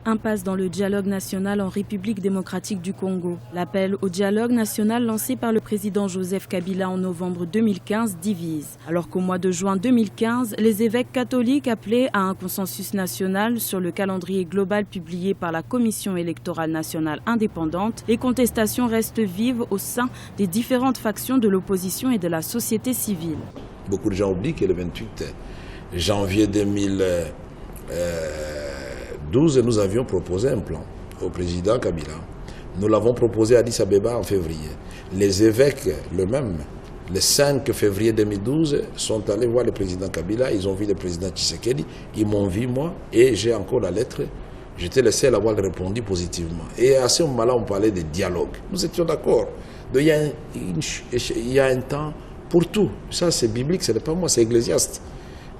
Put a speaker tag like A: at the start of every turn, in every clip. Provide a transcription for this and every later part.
A: Impasse dans le dialogue national en République démocratique du Congo. L'appel au dialogue national lancé par le président Joseph Kabila en novembre 2015 divise. Alors qu'au mois de juin 2015, les évêques catholiques appelaient à un consensus national sur le calendrier global publié par la Commission électorale nationale indépendante, les contestations restent vives au sein des différentes factions de l'opposition et de la société civile.
B: Beaucoup de gens oublient que le 28 janvier 2012, nous avions proposé un plan au président Kabila. Nous l'avons proposé à Addis Abeba en février. Les évêques, le même, le 5 février 2012, sont allés voir le président Kabila. Ils ont vu le président Tshisekedi. Ils m'ont vu, moi, et j'ai encore la lettre. J'étais le seul à avoir répondu positivement. Et à ce moment-là, on parlait de dialogue. Nous étions d'accord. Il y a un temps pour tout. Ça, c'est biblique, ce n'est pas moi, c'est Ecclésiaste.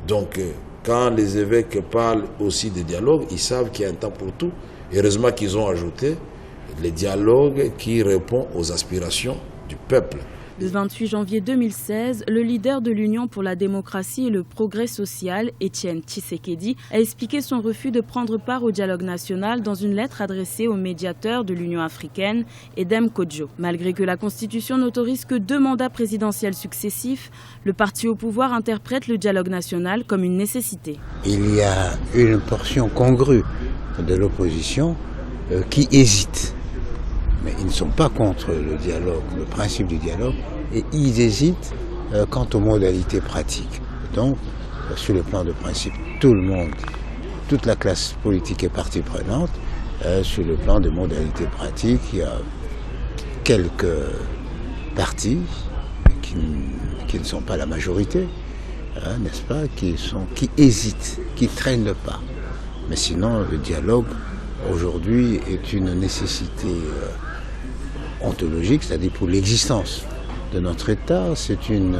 B: Donc, quand les évêques parlent aussi de dialogue, ils savent qu'il y a un temps pour tout. Heureusement qu'ils ont ajouté le dialogue qui répond aux aspirations du peuple.
A: Le 28 janvier 2016, le leader de l'Union pour la démocratie et le progrès social, Étienne Tshisekedi, a expliqué son refus de prendre part au dialogue national dans une lettre adressée au médiateur de l'Union africaine, Edem Kodjo. Malgré que la Constitution n'autorise que 2 mandats présidentiels successifs, le parti au pouvoir interprète le dialogue national comme une nécessité.
C: Il y a une portion congrue de l'opposition qui hésite. Mais ils ne sont pas contre le dialogue, le principe du dialogue, et ils hésitent quant aux modalités pratiques. Donc, sur le plan de principe, tout le monde, toute la classe politique est partie prenante. Sur le plan des modalités pratiques, il y a quelques partis qui ne sont pas la majorité, n'est-ce pas, qui hésitent, qui traînent le pas. Mais sinon, le dialogue, aujourd'hui, est une nécessité ontologique, c'est-à-dire pour l'existence de notre État, c'est une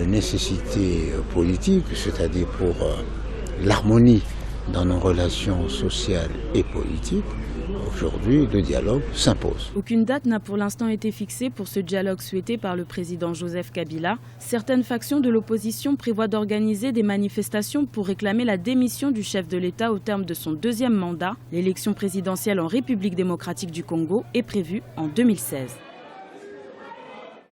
C: nécessité politique, c'est-à-dire pour l'harmonie dans nos relations sociales et politiques. Aujourd'hui, le dialogue s'impose.
A: Aucune date n'a pour l'instant été fixée pour ce dialogue souhaité par le président Joseph Kabila. Certaines factions de l'opposition prévoient d'organiser des manifestations pour réclamer la démission du chef de l'État au terme de son 2e mandat. L'élection présidentielle en République démocratique du Congo est prévue en 2016.